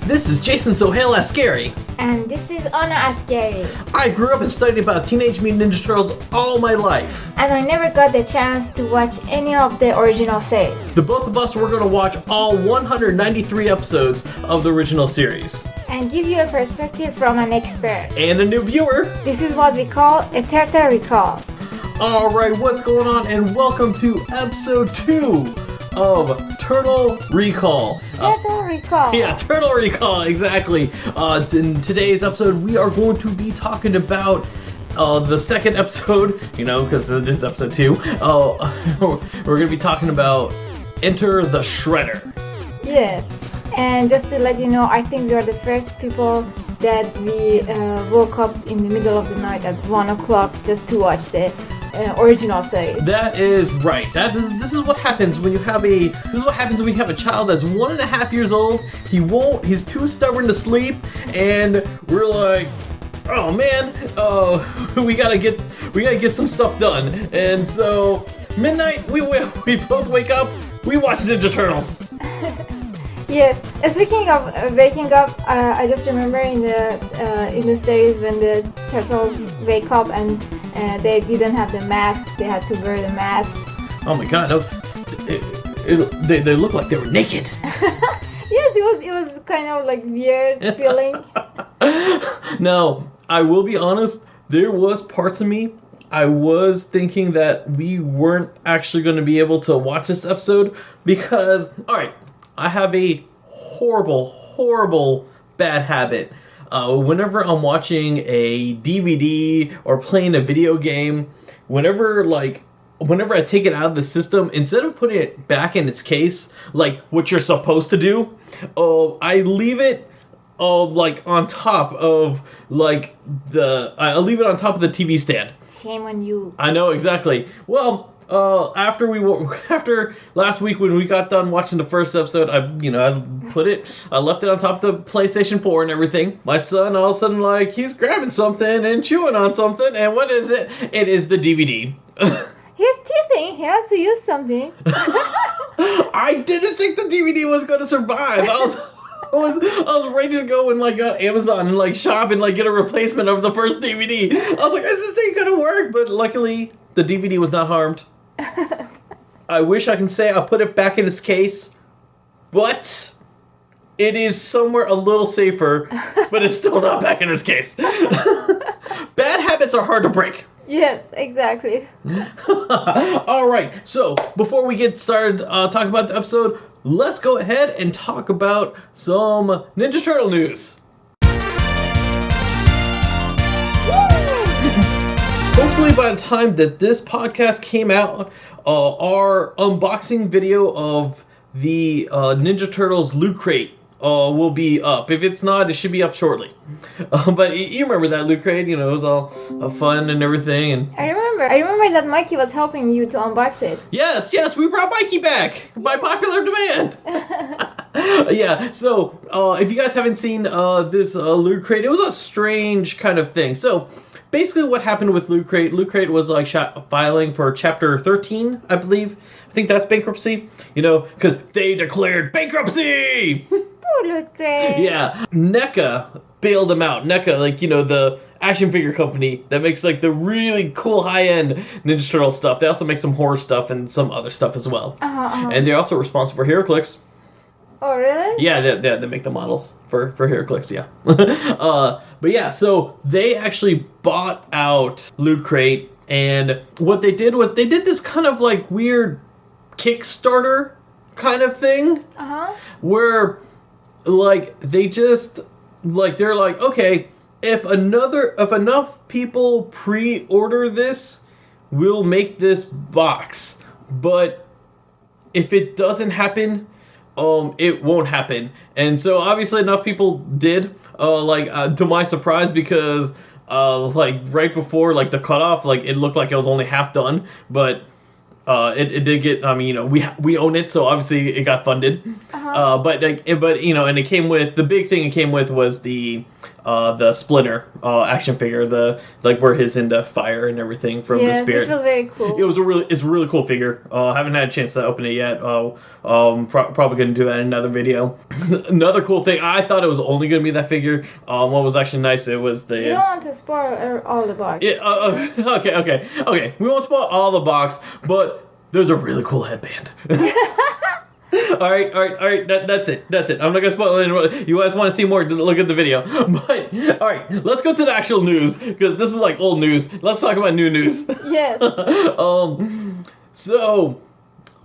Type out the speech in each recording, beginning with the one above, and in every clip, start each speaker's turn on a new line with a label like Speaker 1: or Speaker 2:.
Speaker 1: This is Jason Sohail Ascari.
Speaker 2: And this is Anna Ascari.
Speaker 1: I grew up and studied about Teenage Mutant Ninja Turtles all my life.
Speaker 2: And I never got the chance to watch any of the original series.
Speaker 1: The both of us were going to watch all 193 episodes of the original series.
Speaker 2: And give you a perspective from an expert.
Speaker 1: And a new viewer.
Speaker 2: This is what we call a Turtle Recall.
Speaker 1: Alright, what's going on? And welcome to episode 2 of Turtle Recall.
Speaker 2: Turtle Recall.
Speaker 1: Yeah, Turtle Recall, exactly. In today's episode, we are going to be talking about the second episode, because this is episode 2. We're going to be talking about Enter the Shredder.
Speaker 2: Yes, and just to let you know, I think we are the first people that we woke up in the middle of the night at 1 o'clock just to watch the original series.
Speaker 1: That is right. This is what happens when you have a child that's 1.5 years old. He's too stubborn to sleep, and we're like, oh man, we gotta get some stuff done. And so midnight, we both wake up. We watch Ninja Turtles.
Speaker 2: Yes. Speaking of waking up, I just remember in the series when the turtles wake up and they didn't have the mask. They had to wear the mask.
Speaker 1: Oh my god, they look like they were naked.
Speaker 2: Yes, it was kind of like weird feeling.
Speaker 1: Now, I will be honest, there was parts of me, I was thinking that we weren't actually going to be able to watch this episode because, alright, I have a horrible bad habit. Whenever I'm watching a DVD or playing a video game, whenever I take it out of the system, instead of putting it back in its case, like what you're supposed to do, I leave it on top of I leave it on top of the TV stand.
Speaker 2: Shame on you.
Speaker 1: I know, exactly. Well, after last week when we got done watching the first episode, I left it on top of the PlayStation 4 and everything. My son all of a sudden he's grabbing something and chewing on something, and what is it? It is the DVD.
Speaker 2: He's teething. He has to use something.
Speaker 1: I didn't think the DVD was going to survive. I was ready to go and on Amazon and shop and get a replacement of the first DVD. I was like, is this thing gonna work? But luckily, the DVD was not harmed. I wish I can say I put it back in its case, but it is somewhere a little safer, but it's still not back in its case. Bad habits are hard to break.
Speaker 2: Yes, exactly.
Speaker 1: Alright, so before we get started talking about the episode, let's go ahead and talk about some Ninja Turtle news. Hopefully by the time that this podcast came out, our unboxing video of the Ninja Turtles Loot Crate will be up. If it's not, it should be up shortly. But you remember that Loot Crate, it was all fun and everything. And
Speaker 2: I remember that Mikey was helping you to unbox it.
Speaker 1: Yes, we brought Mikey back by popular demand. Yeah, so if you guys haven't seen this Loot Crate, it was a strange kind of thing. So basically what happened with Loot Crate was filing for Chapter 13, I believe. I think that's bankruptcy, because they declared bankruptcy!
Speaker 2: Poor Loot Crate.
Speaker 1: Yeah, NECA bailed them out. NECA, the action figure company that makes the really cool high-end Ninja Turtle stuff. They also make some horror stuff and some other stuff as well. And they're also responsible for HeroClix.
Speaker 2: Oh, really?
Speaker 1: Yeah, they make the models for HeroClix, yeah. But yeah, so they actually bought out Loot Crate, and what they did was they did this kind of weird Kickstarter kind of thing. Where they just they're okay, if enough people pre-order this, we'll make this box. But if it doesn't happen, it won't happen. And so obviously enough people did, to my surprise, because right before the cutoff, it looked like it was only half done, but it did get, we own it, so obviously it got funded. But and it came with, the big thing it came with was the the Splinter action figure, the like where he's into fire and everything from the spirit.
Speaker 2: Yes, which was very cool.
Speaker 1: It's a really cool figure. Haven't had a chance to open it yet. Probably gonna do that in another video. Another cool thing, I thought it was only gonna be that figure. What was actually nice, it was the.
Speaker 2: You don't want to spoil all the box.
Speaker 1: Yeah. Okay. We won't spoil all the box, but there's a really cool headband. All right. That's it. I'm not gonna spoil it. You guys want to see more? Look at the video. But all right, let's go to the actual news because this is like old news. Let's talk about new news.
Speaker 2: Yes.
Speaker 1: So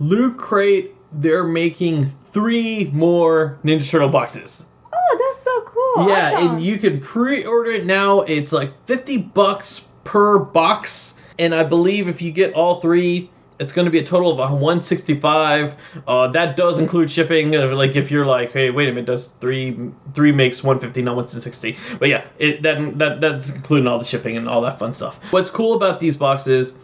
Speaker 1: Loot Crate, they're making 3 more Ninja Turtle boxes.
Speaker 2: Oh, that's so cool.
Speaker 1: Yeah,
Speaker 2: Awesome.
Speaker 1: and you can pre-order it now. It's like $50 per box, and I believe if you get all 3. It's going to be a total of $165. That does include shipping. Like if you're like, hey, wait a minute, does three makes $150, not $160? But yeah, that's including all the shipping and all that fun stuff. What's cool about these boxes,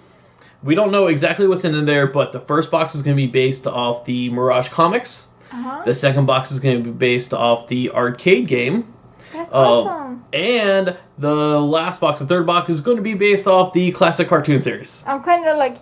Speaker 1: we don't know exactly what's in there, but the first box is going to be based off the Mirage comics.
Speaker 2: Uh-huh.
Speaker 1: The second box is going to be based off the arcade game.
Speaker 2: That's awesome.
Speaker 1: And the last box, the third box, is going to be based off the classic cartoon series.
Speaker 2: I'm kind of like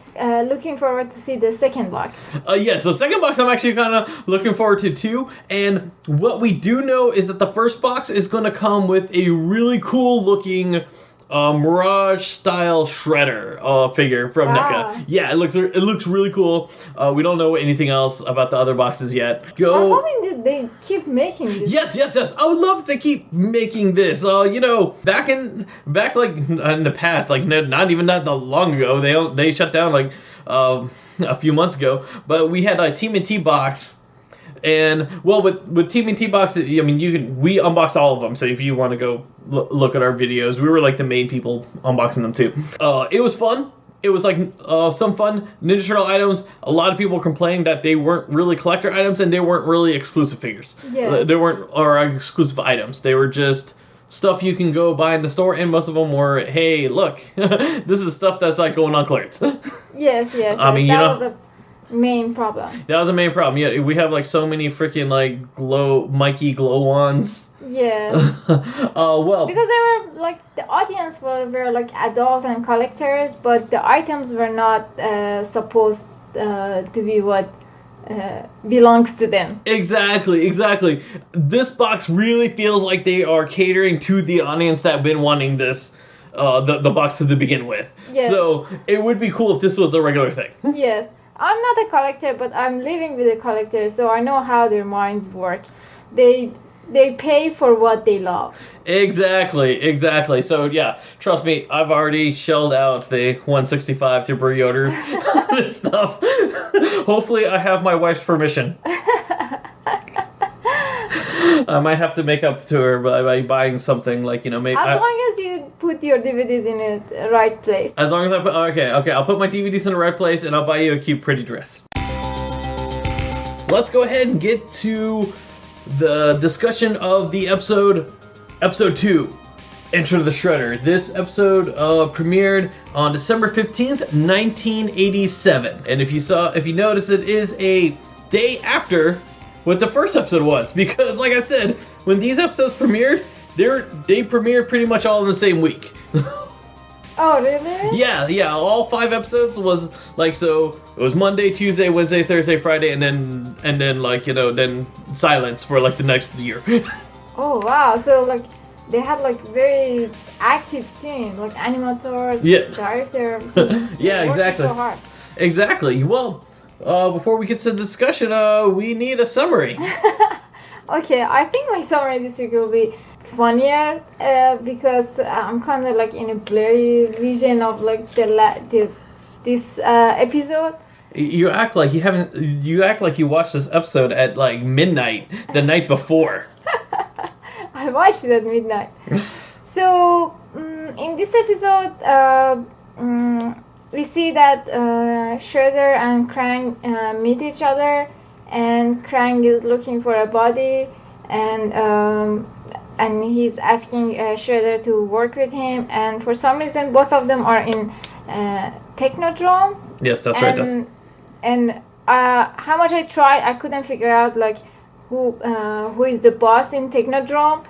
Speaker 2: looking forward to see the second box.
Speaker 1: Yes, the second box I'm actually kind of looking forward to too. And what we do know is that the first box is going to come with a really cool looking Mirage style Shredder figure from
Speaker 2: Wow.
Speaker 1: NECA. Yeah, it looks really cool. We don't know anything else about the other boxes yet.
Speaker 2: I'm hoping that they keep making this.
Speaker 1: Yes. I would love if they keep making this. Back like in the past, like not even that long ago, they shut down like a few months ago. But we had a TMNT box. And well, with TMNT box, I mean, we unbox all of them. So if you want to go look at our videos, we were like the main people unboxing them too. It was fun. It was like some fun Ninja Turtle items. A lot of people complaining that they weren't really collector items and they weren't really exclusive figures.
Speaker 2: Yes.
Speaker 1: They weren't exclusive items. They were just stuff you can go buy in the store, and most of them were, hey, look, this is stuff that's like going on clearance.
Speaker 2: Yes.
Speaker 1: I mean,
Speaker 2: that was a main problem.
Speaker 1: That was the main problem. Yeah, we have like so many freaking like Mikey glow-ons.
Speaker 2: Yeah.
Speaker 1: Well,
Speaker 2: Because they were like, the audience were like adult and collectors, but the items were not supposed to be what belongs to them.
Speaker 1: Exactly. This box really feels like they are catering to the audience that have been wanting this, the box to begin with.
Speaker 2: Yes.
Speaker 1: So it would be cool if this was a regular thing.
Speaker 2: Yes. I'm not a collector, but I'm living with a collector, so I know how their minds work. They pay for what they love.
Speaker 1: Exactly. So yeah, trust me, I've already shelled out the $165 to pre-order this stuff. Hopefully I have my wife's permission. I might have to make up to her by buying something like, maybe.
Speaker 2: As long as you put your DVDs in the right place.
Speaker 1: As long as I put, okay, I'll put my DVDs in the right place and I'll buy you a cute, pretty dress. Let's go ahead and get to the discussion of the episode 2, Enter the Shredder. This episode premiered on December 15th, 1987. And if you notice, it is a day after what the first episode was, because like I said, when these episodes premiered, they premiered pretty much all in the same week.
Speaker 2: Oh, really?
Speaker 1: Yeah, all 5 episodes was like, so it was Monday, Tuesday, Wednesday, Thursday, Friday, and then like, then silence for like the next year.
Speaker 2: Oh, wow. So like they had like very active team, like animator,
Speaker 1: Yeah.
Speaker 2: director.
Speaker 1: Yeah, exactly.
Speaker 2: So hard.
Speaker 1: Exactly. Well, before we get to the discussion, we need a summary.
Speaker 2: Okay, I think my summary this week will be funnier because I'm kind of like in a blurry vision of like this episode.
Speaker 1: You act like you haven't. You act like you watched this episode at like midnight the night before.
Speaker 2: I watched it at midnight. So in this episode, we see that Shredder and Krang meet each other, and Krang is looking for a body, and he's asking Shredder to work with him, and for some reason both of them are in Technodrome.
Speaker 1: Yes, that's right.
Speaker 2: And how much I tried, I couldn't figure out like who is the boss in Technodrome.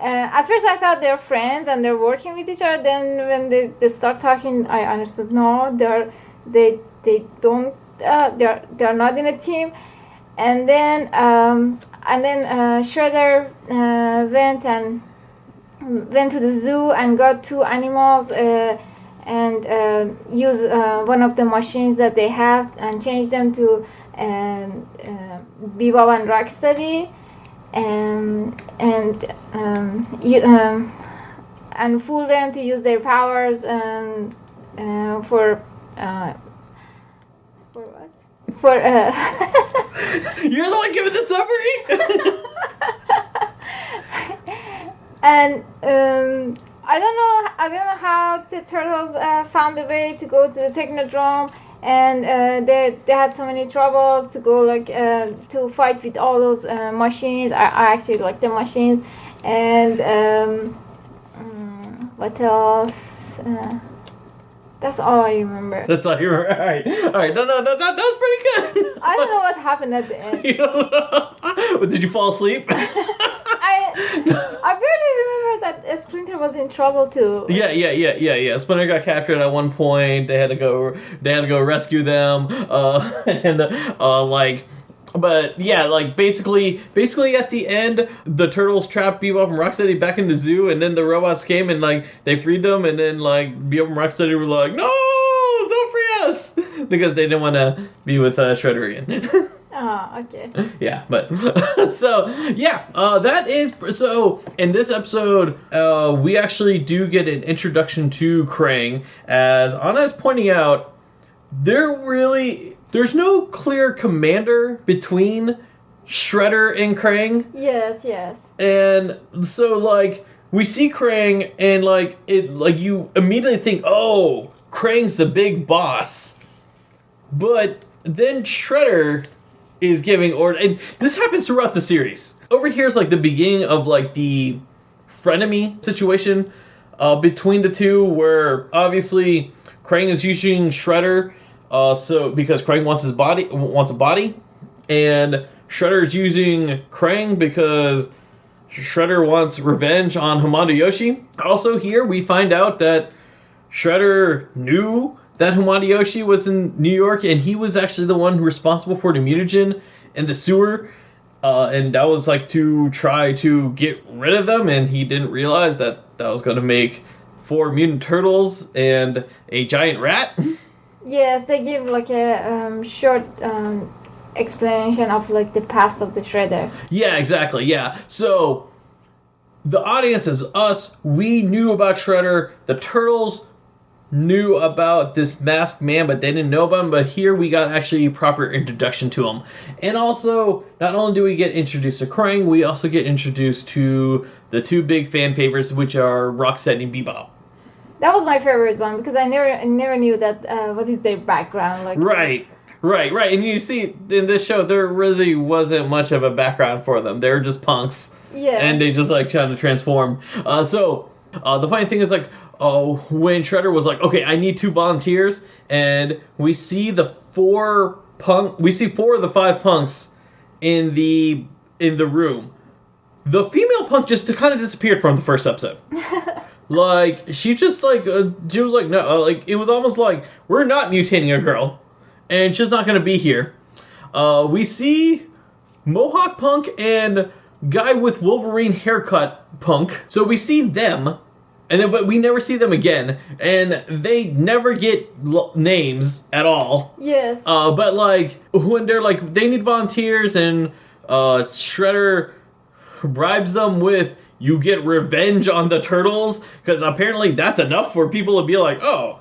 Speaker 2: At first I thought they're friends and they're working with each other. Then when they start talking, I understood no, they don't they're not in a team. And then Shredder went to the zoo and got two animals and used one of the machines that they have and changed them to Bebop and Rocksteady. And fool them to use their powers for what? For
Speaker 1: You're the one giving the summary.
Speaker 2: And I don't know how the turtles found a way to go to the Technodrome. And they had so many troubles to go to fight with all those machines. I actually like the machines. And what else? That's all I remember.
Speaker 1: That's all you remember. All right. No, that was pretty good.
Speaker 2: I don't know what happened at the end.
Speaker 1: You don't know? Did you fall asleep?
Speaker 2: I barely remember that Splinter was in trouble too.
Speaker 1: Yeah. Splinter got captured at one point. They had to go rescue them. But yeah, basically at the end, the turtles trapped Bebop and Rocksteady back in the zoo, and then the robots came and they freed them, and then Bebop and Rocksteady were like, no, don't free us, because they didn't want to be with Shredder again.
Speaker 2: Oh, okay.
Speaker 1: Yeah, but that is so. In this episode, we actually do get an introduction to Krang, as Anna is pointing out. There's no clear commander between Shredder and Krang.
Speaker 2: Yes.
Speaker 1: And so we see Krang and you immediately think, oh, Krang's the big boss. But then Shredder is giving order, and this happens throughout the series. Over here is the beginning of the frenemy situation between the two, where obviously Krang is using Shredder because Krang wants a body, and Shredder is using Krang because Shredder wants revenge on Hamada Yoshi. Also here we find out that Shredder knew that Hamada Yoshi was in New York, and he was actually the one responsible for the mutagen in the sewer, and that was to try to get rid of them, and he didn't realize that was going to make 4 mutant turtles and a giant rat.
Speaker 2: Yes, they give a short explanation of the past of the Shredder.
Speaker 1: Yeah, exactly. Yeah. So the audience is us. We knew about Shredder. The turtles knew about this masked man, but they didn't know about him. But here we got actually a proper introduction to him. And also, not only do we get introduced to Krang, we also get introduced to the two big fan favorites, which are Rocksteady and Bebop.
Speaker 2: That was my favorite one because I never knew that what is their background.
Speaker 1: Right. And you see in this show there really wasn't much of a background for them. They were just punks.
Speaker 2: Yeah.
Speaker 1: And they just trying to transform. So the funny thing is when Shredder was okay, I need 2 volunteers, and we see 4 of the 5 punks in the room. The female punk just kind of disappeared from the first episode. She just she was no, it was almost we're not mutating a girl, and she's not gonna be here. We see Mohawk Punk and guy with Wolverine haircut Punk. So we see them, but we never see them again, and they never get names at all.
Speaker 2: Yes.
Speaker 1: But when they're they need volunteers, and Shredder bribes them with, you get revenge on the turtles, because apparently that's enough for people to be oh,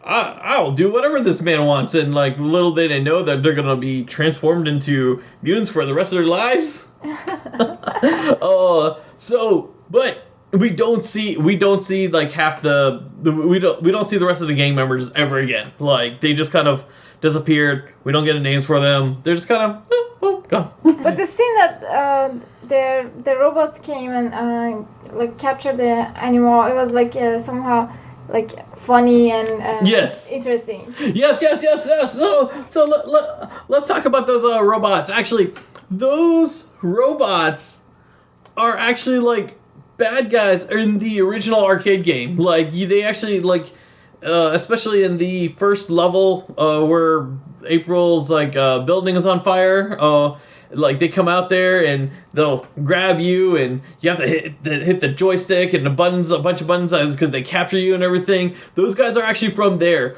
Speaker 1: I'll do whatever this man wants, and little did they know that they're gonna be transformed into mutants for the rest of their lives. But we don't see half we don't see the rest of the gang members ever again. They just kind of disappeared. We don't get names for them. They're just kind of gone.
Speaker 2: But the scene that the robots came and captured the animal, it was somehow funny and
Speaker 1: yes,
Speaker 2: interesting.
Speaker 1: Yes. So let's talk about those robots. Actually, those robots are actually bad guys in the original arcade game. Like they actually especially in the first level where April's building is on fire. Like they come out there and they'll grab you and you have to hit the joystick and a bunch of buttons because they capture you and everything. Those guys are actually from there.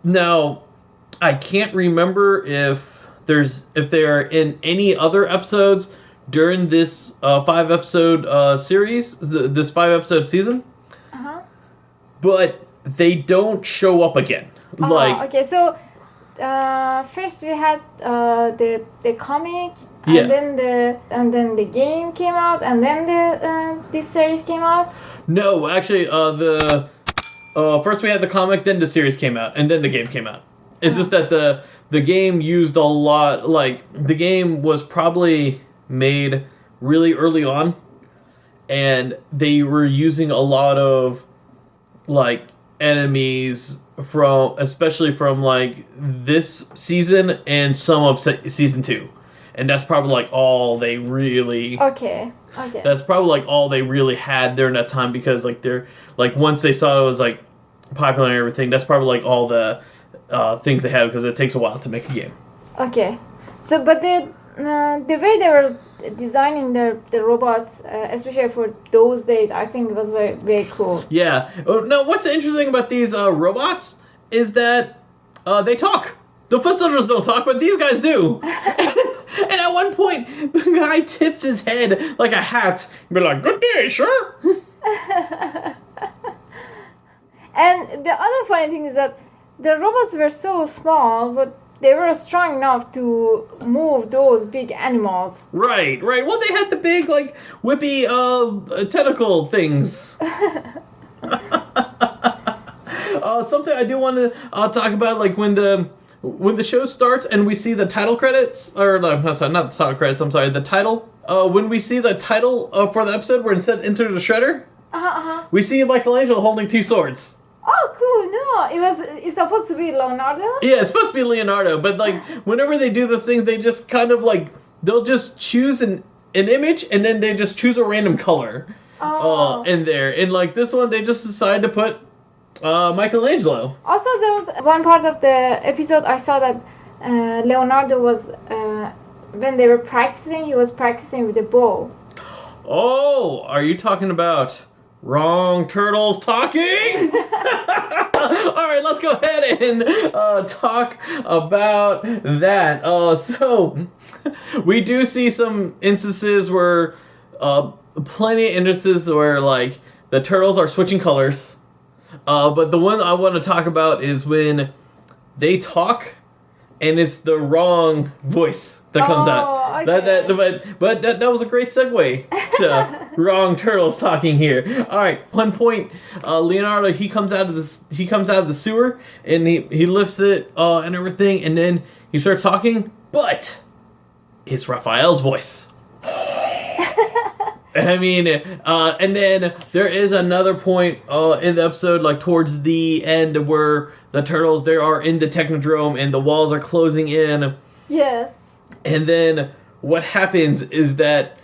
Speaker 1: Now, I can't remember if they are in any other episodes during this 5-episode series, this 5-episode season. But they don't show up again.
Speaker 2: Okay, so first we had the comic, and then the game came out, and then this series came out.
Speaker 1: No, actually, first we had the comic, then the series came out, and then the game came out. It's just that the game used a lot. The game was probably made really early on, and they were using a lot of enemies especially from this season and some of season 2, and that's probably all they really that's probably all they really had during that time, because they're once they saw it was popular and everything, that's probably all the things they had, because it takes a while to make a game.
Speaker 2: Okay, so but the way they were designing the robots, especially for those days, I think it was very, very cool.
Speaker 1: Yeah. Now, what's interesting about these robots is that they talk. The foot soldiers don't talk, but these guys do. And at one point, the guy tips his head like a hat. Be like, "Good day, sir."
Speaker 2: And the other funny thing is that the robots were so small, but they were strong enough to move those big animals.
Speaker 1: Right. Well, they had the big, whippy, tentacle things. Something I do want to talk about, when the show starts and we see the title credits, or no, sorry, not the title credits, I'm sorry, the title. When we see the title for the episode where it said "Enter the Shredder," we see Michelangelo holding 2 swords.
Speaker 2: Oh, cool! No, it's supposed to be Leonardo.
Speaker 1: Yeah, it's supposed to be Leonardo, but whenever they do this thing, they just kind of they'll just choose an image and then they just choose a random color in there. And this one, they just decided to put Michelangelo.
Speaker 2: Also, there was one part of the episode I saw that Leonardo was when they were practicing, he was practicing with a bow.
Speaker 1: Oh, are you talking about Wrong Turtles Talking? Alright, let's go ahead and talk about that. So, we do see some instances where, plenty of instances where, the turtles are switching colors. But the one I want to talk about is when they talk and it's the wrong voice that comes out. Okay. But that was a great segue to Wrong Turtles Talking here. All right, one point, Leonardo, he comes out of the sewer and he lifts it and everything, and then he starts talking, but it's Raphael's voice. I mean, and then there is another point in the episode, towards the end, where the turtles, they are in the Technodrome and the walls are closing in.
Speaker 2: Yes.
Speaker 1: And then what happens is that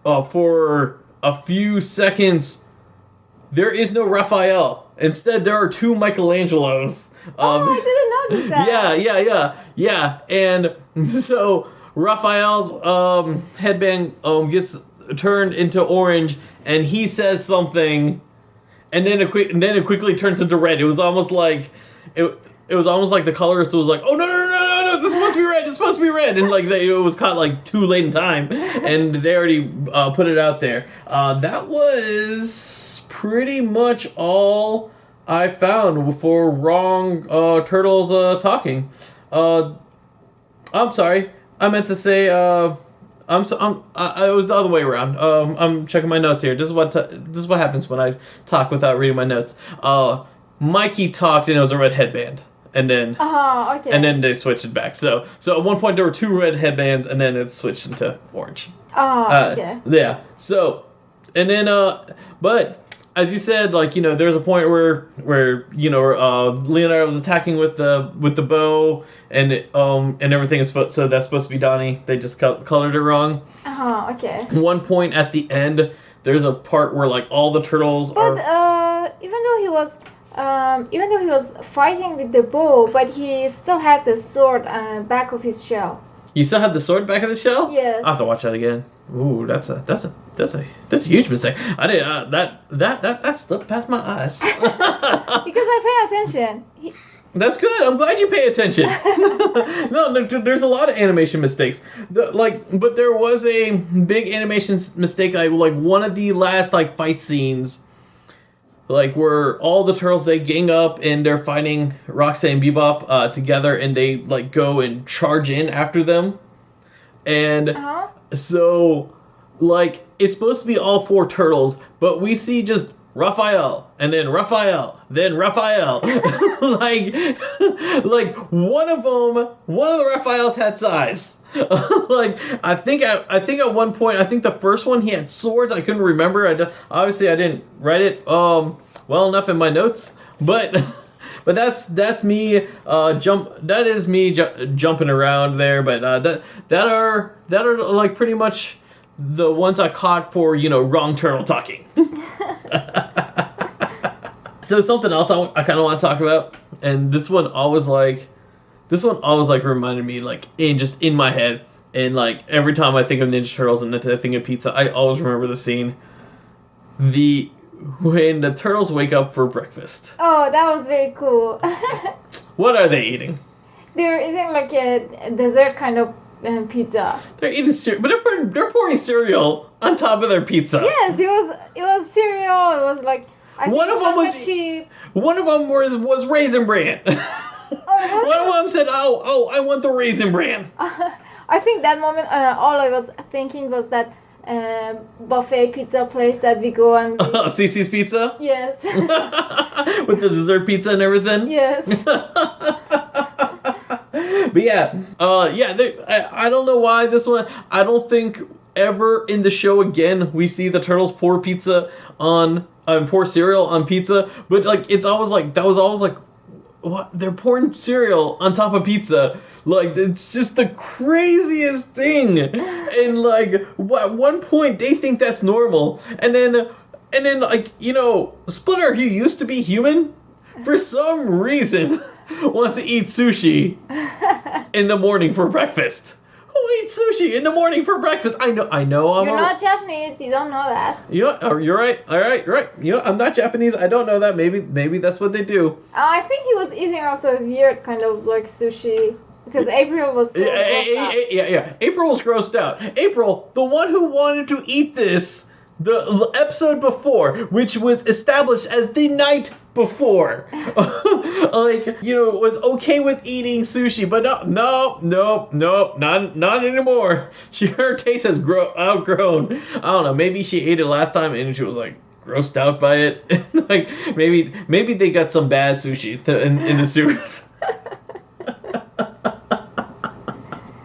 Speaker 1: for a few seconds, there is no Raphael. Instead, there are 2 Michelangelos.
Speaker 2: I didn't notice that.
Speaker 1: Yeah. And so Raphael's headband gets turned into orange, and he says something, and then it quickly turns into red. It was almost like the colorist was like, "Oh no, this is supposed to be red," and it was caught too late in time, and they already put it out there. That was pretty much all I found for Wrong Turtles Talking. I'm sorry, I meant to say it was the other way around. I'm checking my notes here. This is what happens when I talk without reading my notes. Mikey talked and it was a red headband, and then
Speaker 2: okay.
Speaker 1: And then they switched it back. So at one point there were 2 red headbands, and then it switched into orange.
Speaker 2: Okay.
Speaker 1: Yeah. So, and then but as you said, there was a point where Leonardo was attacking with the bow, and everything is so that's supposed to be Donnie. They just colored it wrong.
Speaker 2: Okay.
Speaker 1: One point at the end, there's a part where like all the turtles
Speaker 2: But
Speaker 1: are.
Speaker 2: even though he was fighting with the bull, but he still had the sword back of his shell.
Speaker 1: You still have the sword back of the shell?
Speaker 2: Yes.
Speaker 1: I have to watch that again. Ooh, that's a huge mistake. I did that slipped past my eyes.
Speaker 2: Because I pay attention.
Speaker 1: That's good. I'm glad you pay attention. No, there's a lot of animation mistakes. But there was a big animation mistake. Like one of the last like fight scenes, like where all the turtles they gang up and they're fighting Rocksteady and Bebop together, and they like go and charge in after them, and so like it's supposed to be all 4 turtles, but we see just Raphael, and then Raphael, then Raphael. like one of the Raphaels had size. Like I think at one point, I think the first one he had swords. I couldn't remember. Obviously I didn't write it well enough in my notes, but that's me jumping around there. But that are like pretty much the ones I caught for wrong turtle talking. So something else I kind of want to talk about, and this one always reminded me like in my head, and like every time I think of Ninja Turtles and I think of pizza, I always remember the scene, when the turtles wake up for breakfast.
Speaker 2: Oh, that was very cool.
Speaker 1: What are they eating?
Speaker 2: They're eating like a dessert kind of pizza.
Speaker 1: They're eating cereal, but they're pouring cereal on top of their pizza.
Speaker 2: Yes, it was cereal. It was like
Speaker 1: one of them was Raisin Bran.
Speaker 2: Oh,
Speaker 1: one of them said, "Oh, I want the Raisin Bran."
Speaker 2: I think that moment, all I was thinking was that buffet pizza place that we go and.
Speaker 1: Cece's Pizza.
Speaker 2: Yes.
Speaker 1: With the dessert pizza and everything.
Speaker 2: Yes.
Speaker 1: But yeah, I don't know why this one. I don't think ever in the show again we see the turtles pour pour cereal on pizza. But like it's always like that was always like, what? They're pouring cereal on top of pizza. Like it's just the craziest thing. And like at one point they think that's normal, and then like Splinter, who used to be human, for some reason wants to eat sushi in the morning for breakfast. Who eats sushi in the morning for breakfast? I know.
Speaker 2: You're not Japanese. You don't know that.
Speaker 1: You're right. All right. I'm not Japanese. I don't know that. Maybe that's what they do.
Speaker 2: I think he was eating also a weird kind of like sushi. Because April was so grossed out.
Speaker 1: Yeah. April was grossed out. April, the one who wanted to eat this the episode before, which was established as the night before, was okay with eating sushi, but no, not anymore. Her taste has outgrown. I don't know. Maybe she ate it last time and she was like grossed out by it. Like maybe they got some bad sushi in the sewers.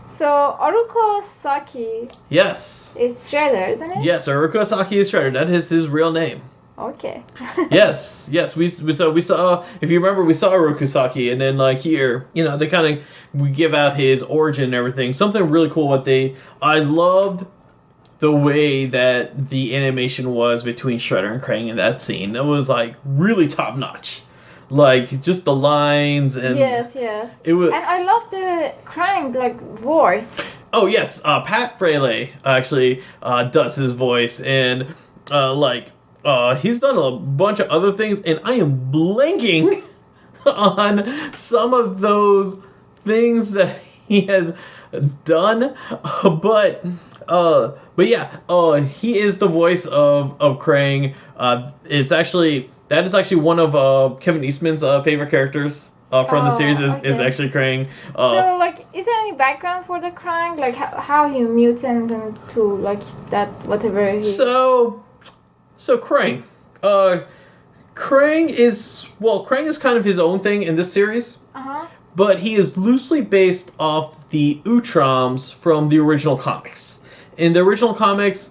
Speaker 2: So Aruko Saki.
Speaker 1: Yes.
Speaker 2: Is Shredder, isn't it?
Speaker 1: Yes, Aruko Saki is Shredder. That is his real name.
Speaker 2: Okay.
Speaker 1: Yes. We saw. If you remember, we saw Aruko Saki, and then like here, we give out his origin and everything. Something really cool. I loved the way that the animation was between Shredder and Krang in that scene. It was like really top notch. Like just the lines and
Speaker 2: yes.
Speaker 1: It was,
Speaker 2: and I love the Krang voice.
Speaker 1: Oh yes, Pat Fraley actually does his voice, and he's done a bunch of other things, and I am blanking on some of those things that he has done, but yeah, he is the voice of Krang. That is actually one of Kevin Eastman's favorite characters from the series is actually Krang.
Speaker 2: So, is there any background for the Krang? Like, how he mutant into, that, whatever he... So
Speaker 1: Krang. Krang is kind of his own thing in this series.
Speaker 2: Uh-huh.
Speaker 1: But he is loosely based off the Utroms from the original comics. In the original comics,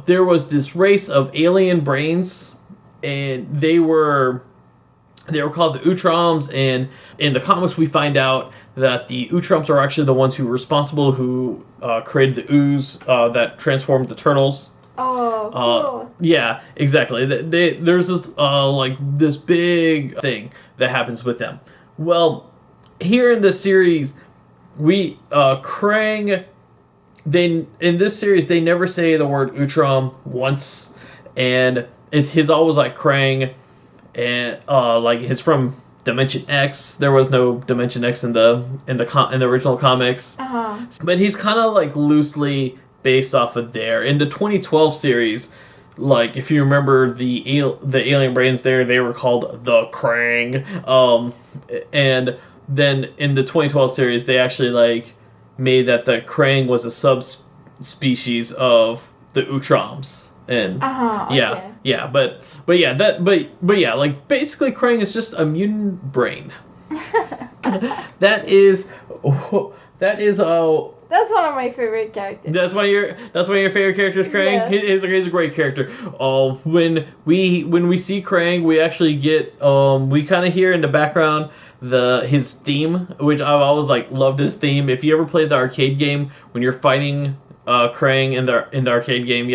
Speaker 1: there was this race of alien brains, and they were called the Utroms, and in the comics we find out that the Utroms are actually the ones who were responsible, who created the ooze that transformed the turtles
Speaker 2: Oh, cool.
Speaker 1: Yeah, exactly. There's this like this big thing that happens with them. Well, here in this series, we Krang. They in this series they never say the word Utrom once, and he's always like Krang, and like he's from Dimension X. There was no Dimension X in the original comics, but he's kind of like loosely based off of there. In the 2012 series, like if you remember the alien brains there, they were called the Krang. And then in the 2012 series, they actually like made that the Krang was a subspecies of the Utroms. And
Speaker 2: okay.
Speaker 1: yeah, but yeah, like basically Krang is just a mutant brain. that is
Speaker 2: That's one of my favorite characters.
Speaker 1: That's why your favorite character is Krang.
Speaker 2: Yes.
Speaker 1: He's a great character. When we see Krang, we actually get we kind of hear in the background his theme, which I've always like loved his theme. If you ever played the arcade game, when you're fighting Krang in the arcade game,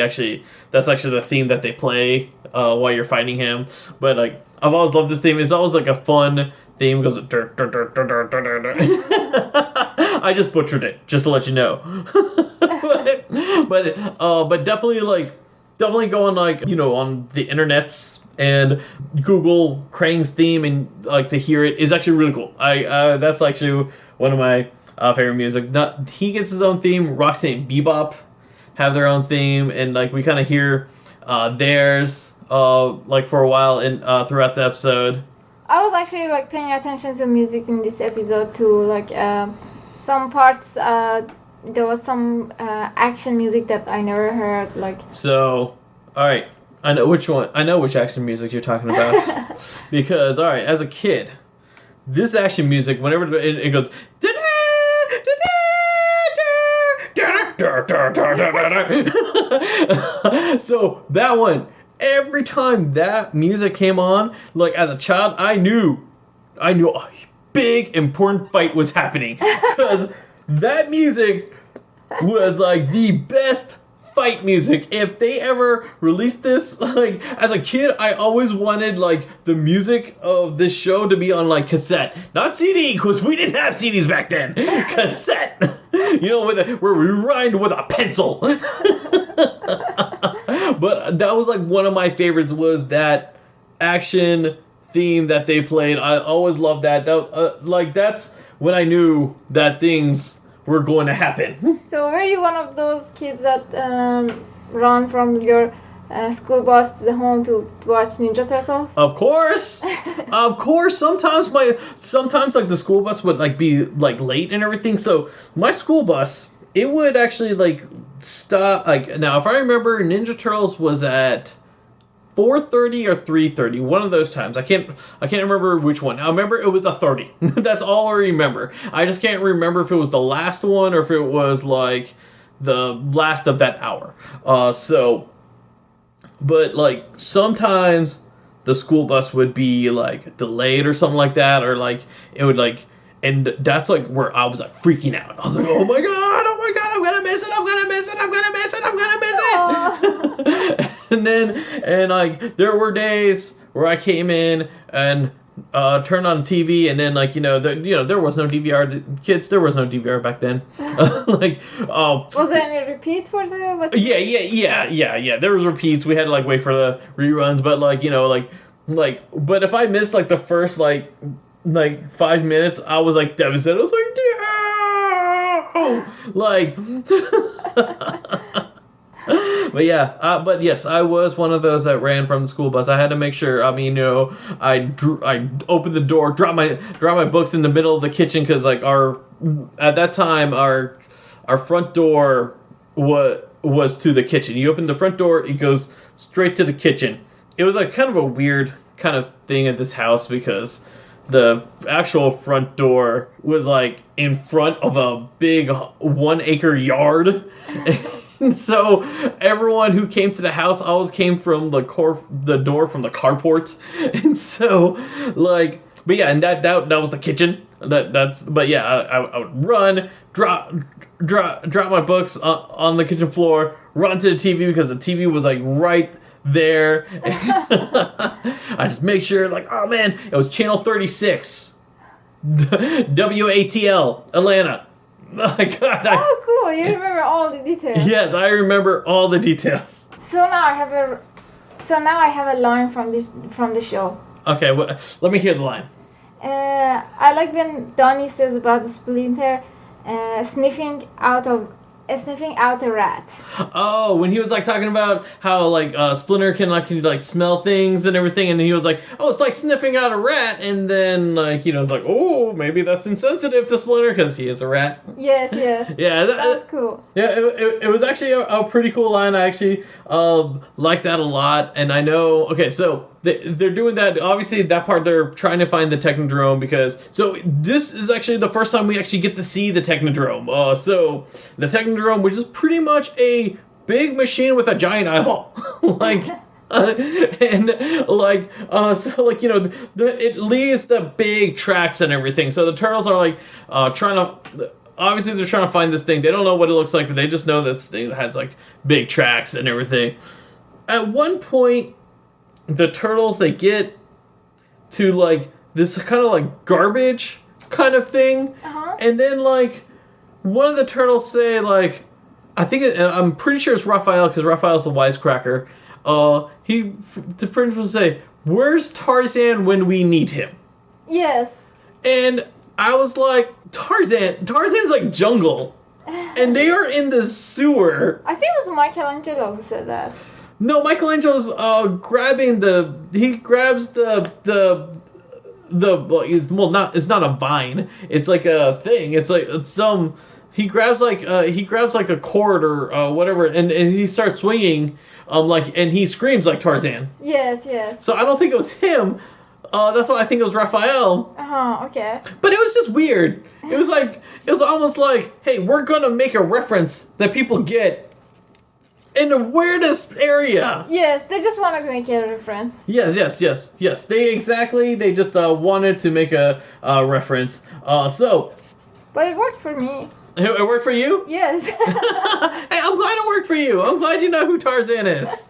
Speaker 1: that's actually the theme that they play while you're fighting him. But like I've always loved this theme. It's always like a fun theme. It goes dur, dur, dur, dur, dur, dur, dur. I just butchered it, just to let you know. but definitely going like on the internets and Google Krang's theme and like to hear it is actually really cool. That's actually one of my favorite music. He gets his own theme. Rocksteady and Bebop have their own theme, and like we kind of hear theirs like for a while and throughout the episode.
Speaker 2: I was actually like paying attention to music in this episode too. Like some parts, there was some action music that I never heard. Like
Speaker 1: so, all right, I know which one. I know which action music you're talking about because all right, as a kid, this action music, whenever it goes. So that one. Every time that music came on, like as a child, I knew a big important fight was happening because that music was like the best fight music. If they ever released this, like as a kid, I always wanted like the music of this show to be on like cassette, not CD, because we didn't have CDs back then. Cassette, where we rhymed with a pencil. But that was like one of my favorites was that action theme that they played. I always loved that. That's when I knew that things were going to happen.
Speaker 2: So were you one of those kids that run from your school bus to the home to watch Ninja Turtles?
Speaker 1: Of course. Of course. Sometimes like the school bus would like be like late and everything. So my school bus, it would actually like stop. Like now, if I remember, Ninja Turtles was at 4:30 or 3:30, one of those times. I can't remember which one. I remember it was a 30. That's all I remember. I just can't remember if it was the last one or if it was like the last of that hour. But like sometimes the school bus would be like delayed or something like that, or like it would like, and that's like where I was like freaking out. I was like, oh my god, I'm gonna miss it. And like there were days where I came in and turned on TV, and then like there was no DVR. Kids, there was no DVR back then.
Speaker 2: Was there any repeat for the?
Speaker 1: Yeah. There was repeats. We had to like wait for the reruns, but but if I missed like the first like 5 minutes, I was like devastated. I was like, but yes, I was one of those that ran from the school bus. I had to make sure. I mean, I opened the door, drop my books in the middle of the kitchen because like at that time our front door was to the kitchen. You open the front door, it goes straight to the kitchen. It was like kind of a weird kind of thing at this house because the actual front door was like in front of a big 1 acre yard. And so everyone who came to the house always came from the door from the carport. And so but yeah, and that was the kitchen. But yeah, I would run, drop my books on the kitchen floor, run to the TV because the TV was like right there. I just make sure, like, oh man, it was channel 36, WATL, Atlanta. Oh my God.
Speaker 2: Oh, cool! You remember all the details.
Speaker 1: Yes, I remember all the details.
Speaker 2: So now I have a line from the show.
Speaker 1: Okay, let me hear the line.
Speaker 2: I like when Donnie says about the Splinter sniffing out a rat.
Speaker 1: Oh, when he was like talking about how like Splinter can smell things and everything, and he was like, oh, it's like sniffing out a rat, and then like it's like, oh, maybe that's insensitive to Splinter because he is a rat.
Speaker 2: Yes.
Speaker 1: Yeah,
Speaker 2: that's cool.
Speaker 1: Yeah, it was actually a pretty cool line. I actually like that a lot, and I know. Okay, so they're doing that. Obviously, that part they're trying to find the Technodrome because this is actually the first time we actually get to see the Technodrome. So the Technodrome, which is pretty much a big machine with a giant eyeball, it leaves the big tracks and everything. So the turtles are like trying to. Obviously, they're trying to find this thing. They don't know what it looks like, but they just know that this thing has like big tracks and everything. At one point, the turtles, they get to like this kind of like garbage kind of thing, and then like one of the turtles say like, I'm pretty sure it's Raphael because Raphael's the wisecracker. The principal say, "Where's Tarzan when we need him?"
Speaker 2: Yes.
Speaker 1: And I was like, Tarzan's like jungle, and they are in the sewer.
Speaker 2: I think it was Michelangelo who said that.
Speaker 1: No, Michelangelo's grabbing he grabs it's not a vine. It's like a thing. It's like he grabs like a cord or whatever, and he starts swinging and he screams like Tarzan.
Speaker 2: Yes.
Speaker 1: So I don't think it was him. That's why I think it was Raphael.
Speaker 2: Okay.
Speaker 1: But it was just weird. It was almost like, hey, we're gonna make a reference that people get in the weirdest area.
Speaker 2: Yes, they just wanted to make a reference.
Speaker 1: Yes. They just wanted to make a reference.
Speaker 2: But it worked for me.
Speaker 1: It worked for you?
Speaker 2: Yes.
Speaker 1: Hey, I'm glad it worked for you. I'm glad you know who Tarzan is.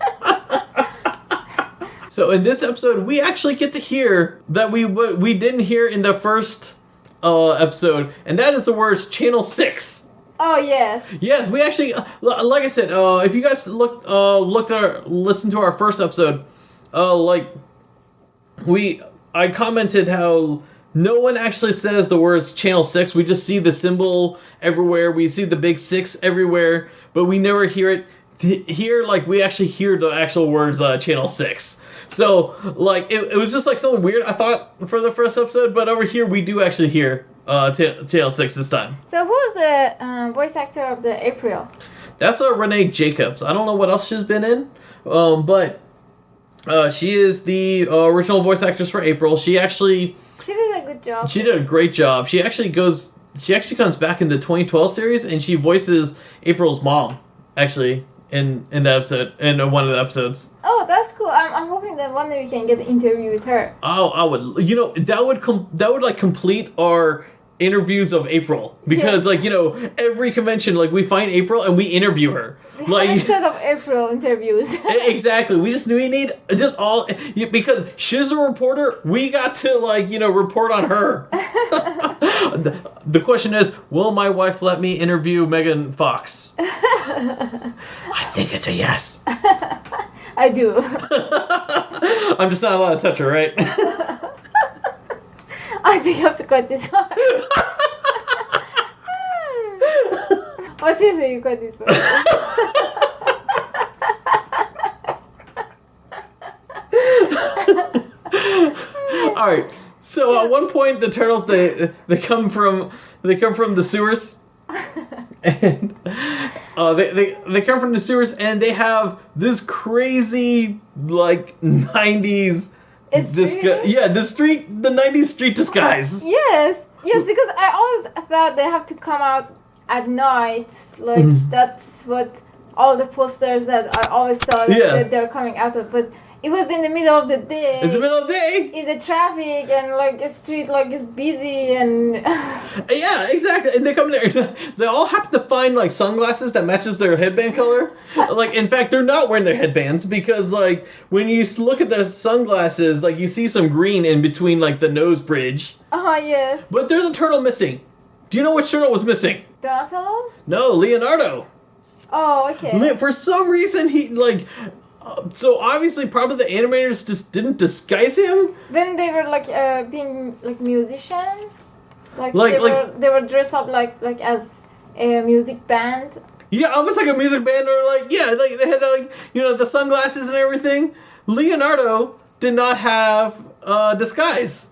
Speaker 1: So in this episode, we actually get to hear that we didn't hear in the first episode, and that is the words Channel 6.
Speaker 2: Oh, yes.
Speaker 1: Yes, we actually, like I said, if you guys listened to our first episode, I commented how no one actually says the words Channel 6. We just see the symbol everywhere. We see the big 6 everywhere, but we never hear it. Here, like, we actually hear the actual words Channel 6. So, like, it was just, like, something weird, I thought, for the first episode, but over here, we do actually hear Channel 6 this time.
Speaker 2: So, who is the voice actor of the April?
Speaker 1: That's Renee Jacobs. I don't know what else she's been in, but she is the original voice actress for April. She did
Speaker 2: a good job.
Speaker 1: She did a great job. She actually comes back in the 2012 series, and she voices April's mom, actually, in the episode, in one of the episodes.
Speaker 2: Oh, that's cool. I'm hoping that one day we can get an interview with her.
Speaker 1: Oh, I would. That would like complete our interviews of April, because every convention, like, we find April and we interview her.
Speaker 2: We have a set of April interviews.
Speaker 1: Exactly. We need just all, because she's a reporter. We got to report on her. The question is, will my wife let me interview Megan Fox? I think it's a yes.
Speaker 2: I do.
Speaker 1: I'm just not allowed to touch her, right?
Speaker 2: I think I have to cut this one. Oh, seriously, you cut this one.
Speaker 1: All right. So at one point, the turtles they come from the sewers, and they come from the sewers, and they have this crazy 90s. The 90s street disguise.
Speaker 2: Yes, because I always thought they have to come out at night, that's what all the posters that I always saw that they're coming out of. But it was in the middle of the day.
Speaker 1: It's the middle of the day.
Speaker 2: In the traffic and like the street like is busy and.
Speaker 1: Yeah, exactly. And they come there. They all happen to find like sunglasses that matches their headband color. Like, in fact, they're not wearing their headbands because like when you look at their sunglasses, like you see some green in between like the nose bridge.
Speaker 2: Yes.
Speaker 1: But there's a turtle missing. Do you know which turtle was missing?
Speaker 2: Donatello?
Speaker 1: No, Leonardo.
Speaker 2: Oh, okay.
Speaker 1: For some reason, he like. So obviously, probably the animators just didn't disguise him.
Speaker 2: When they were like being like musicians, like they were dressed up like as a music band.
Speaker 1: Yeah, almost like a music band, or like like they had like the sunglasses and everything. Leonardo did not have disguise.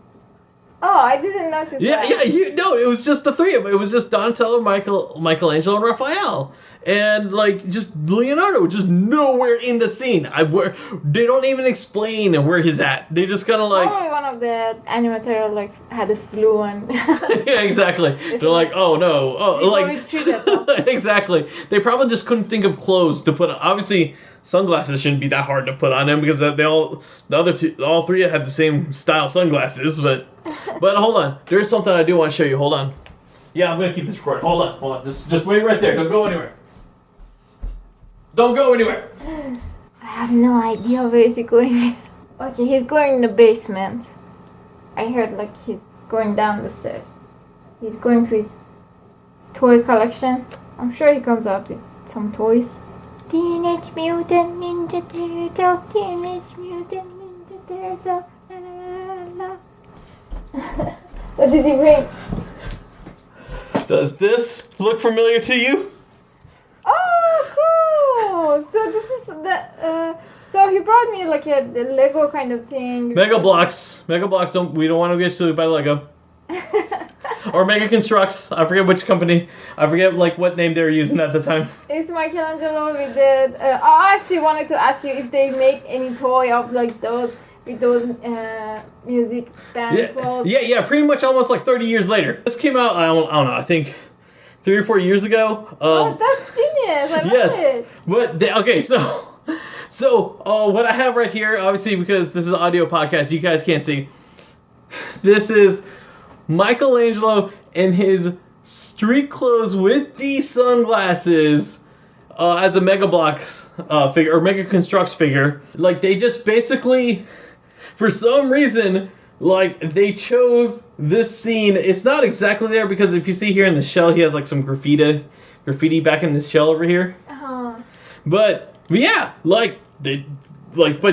Speaker 2: Oh, I didn't notice.
Speaker 1: Yeah,
Speaker 2: that.
Speaker 1: it was just the three of them. It was just Donatello, Michelangelo, and Raphael. And like just Leonardo, just nowhere in the scene. They don't even explain where he's at. They just kind of like.
Speaker 2: Probably one of the animators like had a flu and.
Speaker 1: Yeah, exactly. They're like, oh no, exactly. They probably just couldn't think of clothes to put on. Obviously, sunglasses shouldn't be that hard to put on him because all three had the same style sunglasses. But hold on, there's something I do want to show you. Hold on. Yeah, I'm gonna keep this recording. Hold on. Just wait right there. Don't go anywhere. Don't go anywhere.
Speaker 2: I have no idea where is he going. Okay, he's going in the basement. I heard like he's going down the stairs. He's going to his toy collection. I'm sure he comes out with some toys. Teenage Mutant Ninja Turtles. Teenage Mutant Ninja Turtles. La, la, la, la. What did he bring?
Speaker 1: Does this look familiar to you?
Speaker 2: Oh, cool! So this is the. So he brought me like the Lego kind of thing.
Speaker 1: Mega Blocks. We don't want to get sued by Lego. Or Mega Constructs. I forget which company. I forget like what name they were using at the time.
Speaker 2: It's Michelangelo with the. I actually wanted to ask you if they make any toy of like those. With those music band clothes.
Speaker 1: Yeah, pretty much almost like 30 years later. This came out, I don't know, I think 3 or 4 years ago.
Speaker 2: That's genius. I love it.
Speaker 1: But, so what I have right here, obviously because this is an audio podcast, you guys can't see. This is Michelangelo in his street clothes with these sunglasses. As a Mega Blocks figure, or Mega Constructs figure. Like, they just basically, for some reason, like, they chose this scene. It's not exactly there, because if you see here in the shell, he has, like, some graffiti back in his shell over here.
Speaker 2: Uh-huh.
Speaker 1: But yeah, but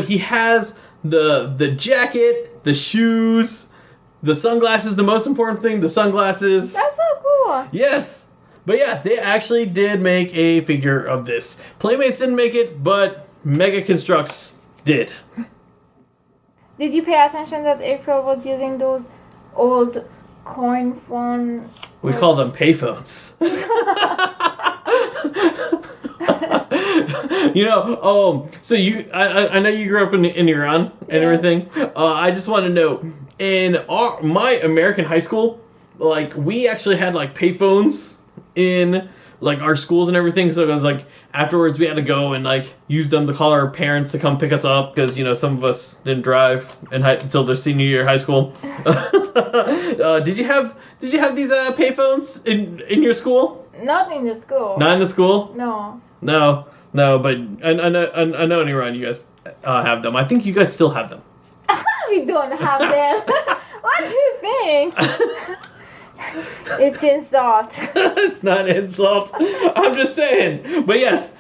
Speaker 1: he has the jacket, the shoes, the sunglasses, the most important thing, the sunglasses.
Speaker 2: That's so cool.
Speaker 1: Yes. But yeah, they actually did make a figure of this. Playmates didn't make it, but Mega Constructs did.
Speaker 2: Did you pay attention that April was using those old coin phone?
Speaker 1: We call them payphones. So I know you grew up in Iran and everything. I just want to know, in my American high school, like, we actually had like payphones in like our schools and everything, so it was like afterwards we had to go and like use them to call our parents to come pick us up because some of us didn't drive until their senior year of high school. Did you have these payphones in your school?
Speaker 2: Not in the school.
Speaker 1: Not in the school?
Speaker 2: No,
Speaker 1: but I know in Iran you guys have them. I think you guys still have them.
Speaker 2: We don't have them. What do you think? It's insult.
Speaker 1: It's not an insult. I'm just saying. But yes.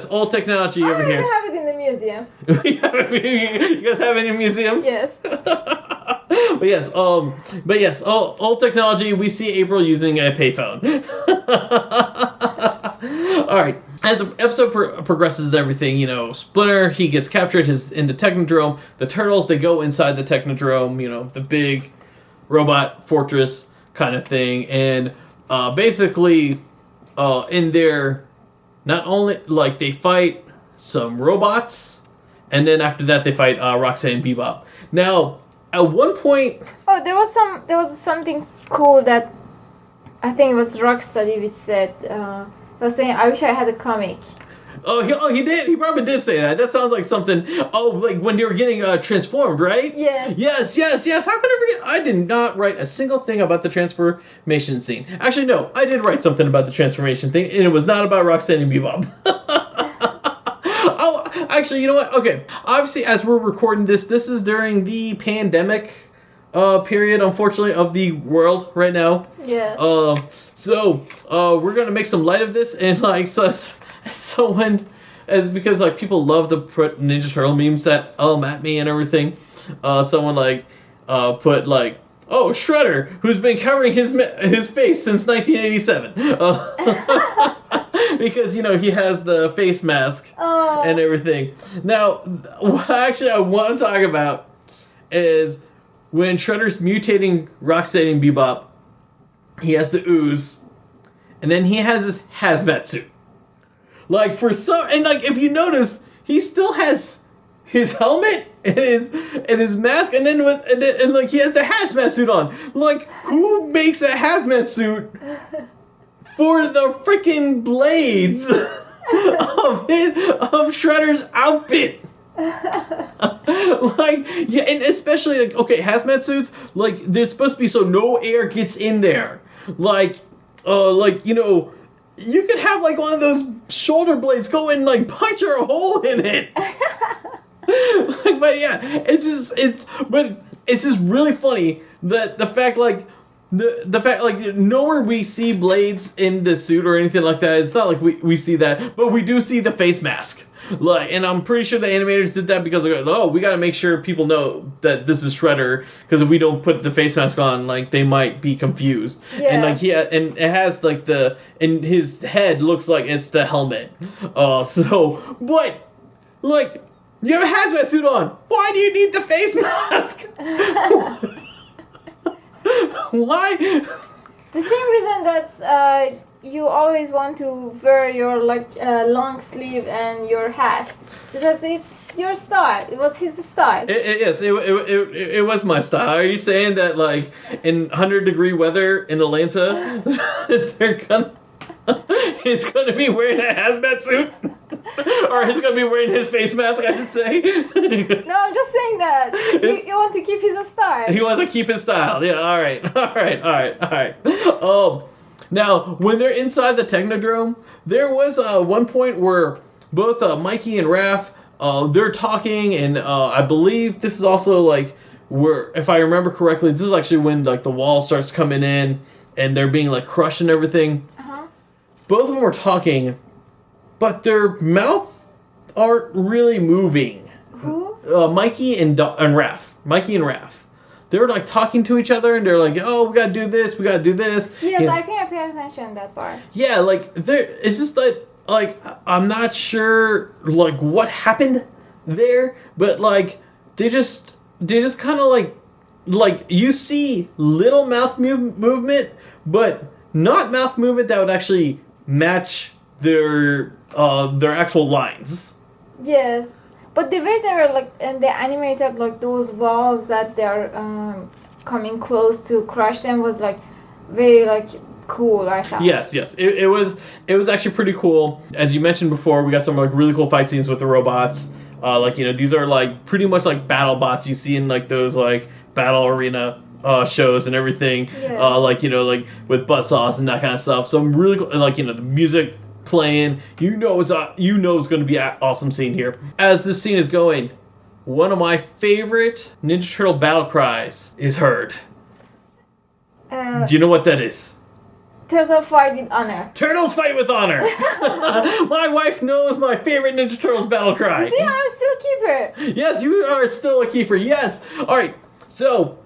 Speaker 1: Old technology over here.
Speaker 2: We have it in the museum.
Speaker 1: You guys have it in a museum?
Speaker 2: Yes.
Speaker 1: But yes, old technology. We see April using a payphone. All right. As the episode progresses and everything, Splinter, he gets captured in the Technodrome. The Turtles, they go inside the Technodrome, the big robot fortress kind of thing. And basically, in there, not only, like, they fight some robots, and then after that they fight Rocksteady and Bebop. Now, at one point...
Speaker 2: Oh, there was something cool that I think it was Rocksteady which said... was saying, I wish I had a comic.
Speaker 1: he did. He probably did say that. That sounds like something. Oh, like when they were getting transformed, right?
Speaker 2: Yes.
Speaker 1: Yes. How could I forget? I did not write a single thing about the transformation scene. Actually, no. I did write something about the transformation thing, and it was not about Rocksteady and Bebop. Oh, actually, you know what? Okay. Obviously, as we're recording this is during the pandemic period, unfortunately, of the world right now.
Speaker 2: Yeah.
Speaker 1: So we're gonna make some light of this, and like someone, as because like people love to put Ninja Turtle memes at me and everything. Someone like put like, oh, Shredder, who's been covering his face since 1987, because he has the face mask and everything. Now, what actually I want to talk about is when Shredder's mutating Rocksteady and Bebop. He has the ooze, and then he has his hazmat suit. Like if you notice, he still has his helmet and his mask, and then like he has the hazmat suit on. Like, who makes a hazmat suit for the freaking blades of Shredder's outfit? Like, yeah, and especially like, okay, hazmat suits, like they're supposed to be so no air gets in there. Like you could have like one of those shoulder blades go in and like puncture a hole in it. But yeah, it's just really funny that the fact like the fact like nowhere we see blades in the suit or anything like that. It's not like we see that, but we do see the face mask. Like, and I'm pretty sure the animators did that because like, oh, we got to make sure people know that this is Shredder, because if we don't put the face mask on, like they might be confused.
Speaker 2: Yeah.
Speaker 1: And like and it has like and his head looks like it's the helmet. So but like you have a hazmat suit on. Why do you need the face mask? Why?
Speaker 2: The same reason that you always want to wear your long sleeve and your hat, because it's your style. It was his style.
Speaker 1: Yes, it was my style. Are you saying that like in 100-degree weather in Atlanta, he's gonna be wearing a hazmat suit? Or he's gonna be wearing his face mask, I should say.
Speaker 2: No, I'm just saying that you want to keep his style.
Speaker 1: He wants to keep his style. Yeah, all right. Now, when they're inside the Technodrome, there was one point where both Mikey and Raph, they're talking, and I believe this is also like where, if I remember correctly, this is actually when like the wall starts coming in and they're being like crushed and everything.
Speaker 2: Uh-huh.
Speaker 1: Both of them were talking, but their mouth aren't really moving.
Speaker 2: Who?
Speaker 1: Mikey and Raph. Mikey and Raph. They were like talking to each other, and they're like, "Oh, we gotta do this. We gotta do this."
Speaker 2: Yes, I think I paid attention to that part.
Speaker 1: Yeah, like it's just like I'm not sure like what happened there, but like they just kind of like you see little mouth movement, but not mouth movement that would actually match their actual lines.
Speaker 2: Yes. But the way they were like, and they animated like those walls that they're coming close to crush them was like very like cool, I thought.
Speaker 1: Yes. It was actually pretty cool. As you mentioned before, we got some like really cool fight scenes with the robots. These are like pretty much like battle bots you see in like those like battle arena shows and everything.
Speaker 2: Yeah.
Speaker 1: Like with buzzsaws and that kind of stuff. So I'm really cool. And the music playing, it's going to be an awesome scene here. As this scene is going, one of my favorite Ninja Turtle battle cries is heard. Do you know what that is?
Speaker 2: Turtle fight with honor.
Speaker 1: Turtles fight with honor. My wife knows my favorite Ninja Turtles battle cry.
Speaker 2: You see, I'm still keeper.
Speaker 1: Yes, you are still a keeper. Yes. All right. So,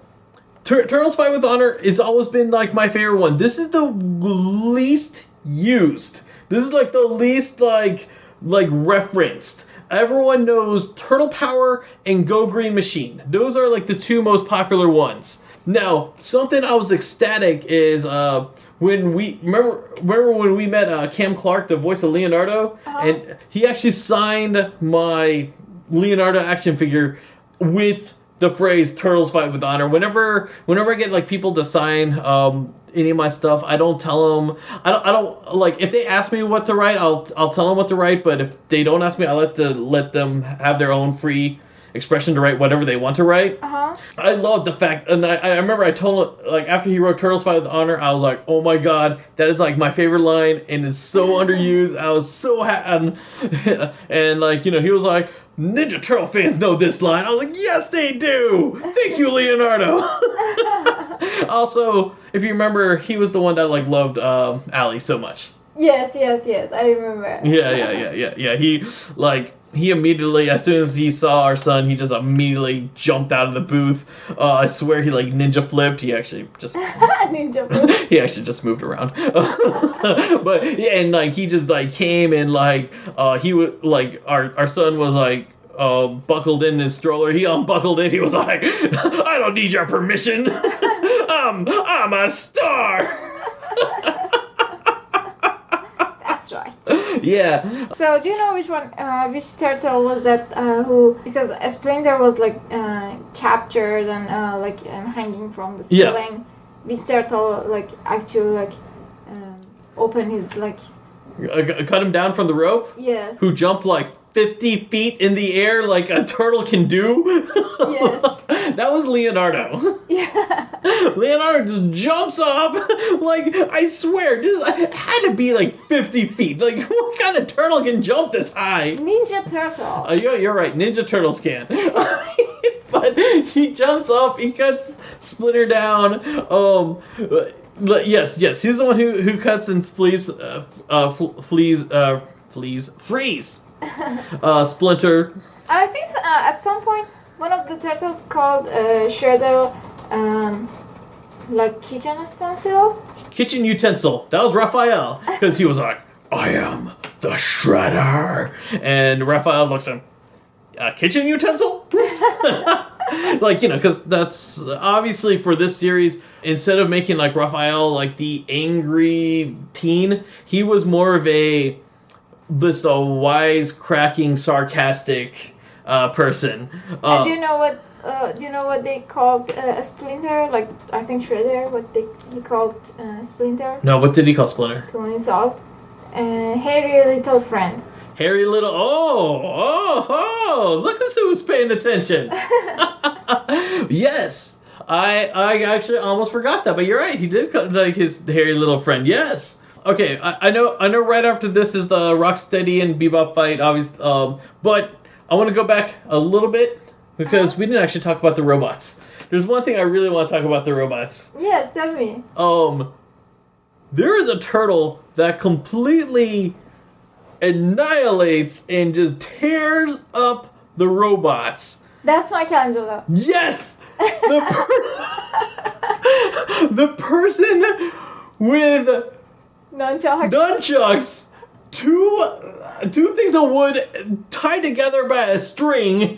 Speaker 1: Turtles fight with honor has always been like my favorite one. This is the least used. This is like the least like referenced. Everyone knows Turtle Power and Go Green Machine. Those are like the two most popular ones. Now, something I was ecstatic is when we remember when we met Cam Clark, the voice of Leonardo, and he actually signed my Leonardo action figure with the phrase "Turtles fight with honor." Whenever I get like people to sign any of my stuff. I don't tell them. I don't like if they ask me what to write. I'll tell them what to write. But if they don't ask me, I let them have their own free expression to write whatever they want to write. I love the fact, and I remember I told him, like, after he wrote Turtles Fight with Honor, I was like, oh my god, that is like my favorite line, and it's so underused. I was so happy, and like, you know, he was like, Ninja Turtle fans know this line. I was like, yes, they do. Thank you, Leonardo. Also, if you remember, he was the one that like loved Allie so much.
Speaker 2: Yes, I remember.
Speaker 1: Yeah. He immediately, as soon as he saw our son, he just immediately jumped out of the booth. I swear he like ninja flipped. He actually just
Speaker 2: ninja flipped.
Speaker 1: He actually just moved around. But yeah, and like he just like came and like he would like our son was like buckled in his stroller. He unbuckled it. He was like, I don't need your permission. I'm a star.
Speaker 2: Right.
Speaker 1: Yeah.
Speaker 2: So, do you know which turtle was that? Because Splinter was like captured and hanging from the ceiling. Yeah. Which turtle like actually like opened his like
Speaker 1: cut him down from the rope?
Speaker 2: Yes.
Speaker 1: Who jumped like 50 feet in the air like a turtle can do?
Speaker 2: Yes.
Speaker 1: That was Leonardo.
Speaker 2: Yeah.
Speaker 1: Leonardo just jumps up, like, I swear, it had to be like 50 feet. Like, what kind of turtle can jump this high?
Speaker 2: Ninja Turtle.
Speaker 1: You're right, Ninja Turtles can. But he jumps up, he cuts Splinter down, yes, he's the one who cuts and frees Splinter.
Speaker 2: I think at some point one of the turtles called Shredder like kitchen utensil.
Speaker 1: Kitchen utensil. That was Raphael, because he was like, I am the Shredder, and Raphael looks at him. Kitchen utensil? Like, you know, because that's obviously for this series, instead of making like Raphael like the angry teen, he was more of a wise-cracking, sarcastic person.
Speaker 2: And do you know what they called Splinter? Like, I think Shredder, he called Splinter?
Speaker 1: No, what did he call Splinter?
Speaker 2: To insult. Hairy little friend.
Speaker 1: Hairy little... Oh! Look at who's paying attention. Yes! I actually almost forgot that, but you're right. He did call like his hairy little friend. Yes! Okay, I know right after this is the Rocksteady and Bebop fight, obviously, but I want to go back a little bit, because we didn't actually talk about the robots. There's one thing I really want to talk about the robots.
Speaker 2: Yes, tell me.
Speaker 1: There is a turtle that completely annihilates and just tears up the robots.
Speaker 2: That's Michelangelo.
Speaker 1: Yes! The person with nunchucks, two things of wood tied together by a string,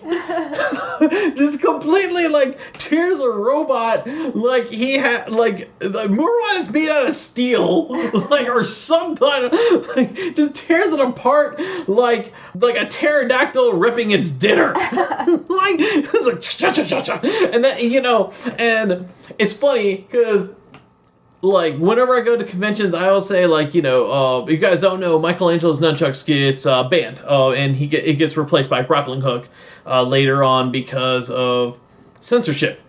Speaker 1: just completely like tears a robot like he had like the robot is made out of steel, like, or some kind of like, just tears it apart like a pterodactyl ripping its dinner. Like it's like cha-cha-cha-cha. And that, you know, and it's funny because like, whenever I go to conventions, I always say, like, you know, you guys don't know, Michelangelo's nunchucks gets banned, and it gets replaced by a grappling hook later on because of censorship.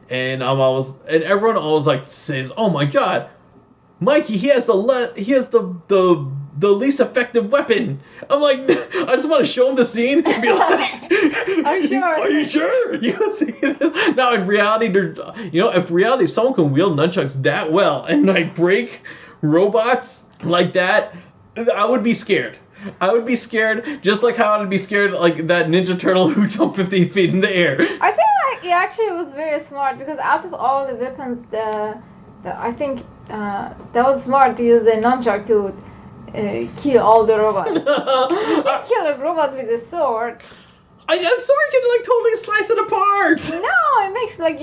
Speaker 1: And everyone always like says, "Oh my God, Mikey, he has the least effective weapon." I'm like, I just want to show him the scene and be like,
Speaker 2: I'm sure.
Speaker 1: Are you sure? You see this? Now in reality, if someone can wield nunchucks that well and like break robots like that, I would be scared. I would be scared, just like how I'd be scared like that Ninja Turtle who jumped 50 feet in the air.
Speaker 2: I think like he actually was very smart, because out of all the weapons, I think that was smart to use the nunchuck to kill all the robots. You should kill a robot with a sword.
Speaker 1: A sword can like totally slice it apart.
Speaker 2: No, it makes like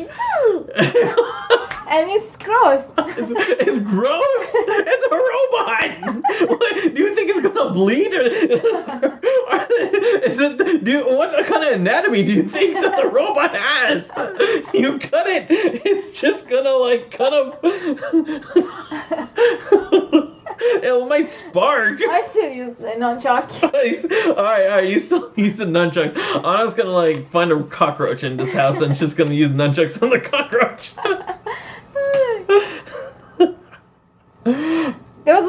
Speaker 2: And it's gross.
Speaker 1: It's gross. It's a robot. What, do you think it's gonna bleed? What kind of anatomy do you think that the robot has? You cut it, it's just gonna like kind of. It might spark.
Speaker 2: I still use the nunchuck.
Speaker 1: Alright, you still use a nunchuck. I'm just gonna like find a cockroach in this house and just gonna use nunchucks on the cockroach.
Speaker 2: There was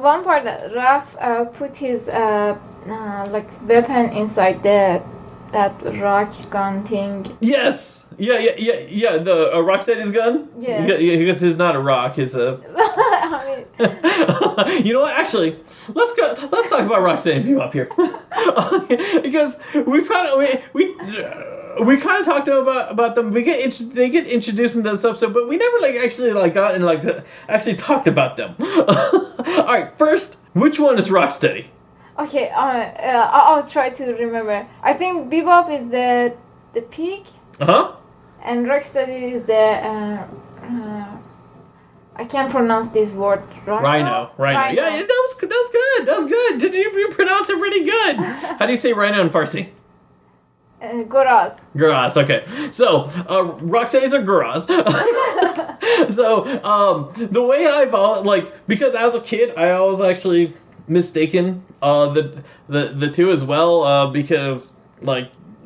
Speaker 2: one part that Raph put his like weapon inside that rock gun thing.
Speaker 1: Yes. Yeah. The Rocksteady's gun.
Speaker 2: Yeah.
Speaker 1: Because he's not a rock. He's a.
Speaker 2: I mean,
Speaker 1: You know what? Actually, let's talk about Rocksteady and Bebop here, because we kind of talked about them. They get introduced in this episode, but we never got and actually talked about them. All right, first, which one is Rocksteady?
Speaker 2: okay. I was trying to remember. I think Bebop is the pig. And Rocksteady is the I can't pronounce this word.
Speaker 1: Rhino. Yeah, that was good. That was good. Did you pronounce it pretty good? How do you say rhino in Farsi?
Speaker 2: Goraz.
Speaker 1: Goraz, okay. So, Rocksteady's are Goraz. So, the way I've because as a kid, I always actually mistaken the two as well, because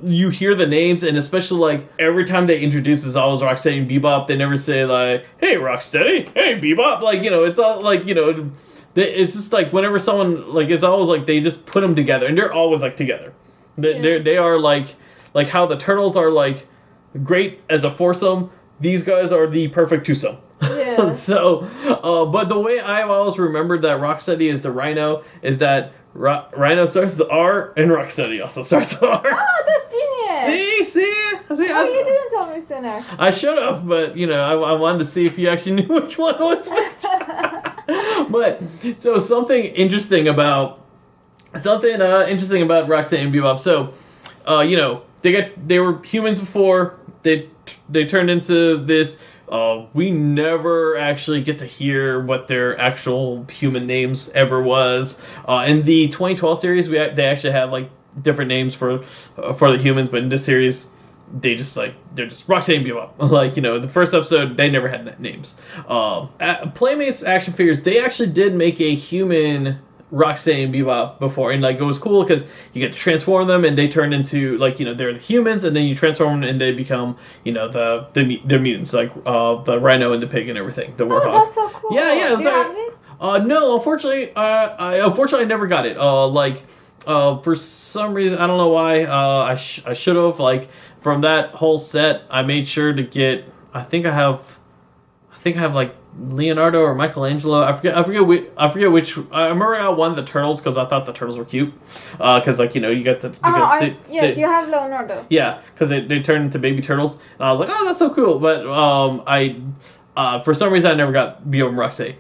Speaker 1: you hear the names, and especially every time they introduce is always Rocksteady and Bebop. They never say hey Rocksteady, hey Bebop. It's all it's just whenever someone it's always they just put them together, and they're always together. They are like how the turtles are great as a foursome. These guys are the perfect twosome.
Speaker 2: Yeah.
Speaker 1: So, but the way I've always remembered that Rocksteady is the Rhino is that Rhino starts with R and Rocksteady also starts with R.
Speaker 2: Oh, that's genius!
Speaker 1: See.
Speaker 2: Oh, you didn't tell me sooner.
Speaker 1: I should have, but I wanted to see if you actually knew which one was which. But so something interesting about Rocksteady and Bebop. So, they were humans before. They turned into this. We never actually get to hear what their actual human names ever was. In the 2012 series, they actually have different names for the humans, but in this series, they're just Rocksteady and Bebop. The first episode, they never had names. Playmates action figures, they actually did make a human Rocksteady and Bebop before, and it was cool because you get to transform them, and they turn into they're the humans, and then you transform them and they become the mutants, the Rhino and the pig and everything, the warthog.
Speaker 2: Oh, that's so cool.
Speaker 1: Yeah.
Speaker 2: Do you have it?
Speaker 1: No, unfortunately, I never got it. For some reason, I don't know why. I should have from that whole set. I made sure to get. I think I have Leonardo or Michelangelo. I forget which. I remember I won the turtles because I thought the turtles were cute. Because you got the.
Speaker 2: Yes, you have Leonardo.
Speaker 1: Yeah, because they turned into baby turtles, and I was like, oh, that's so cool. But for some reason I never got Bebop and Rocksteady.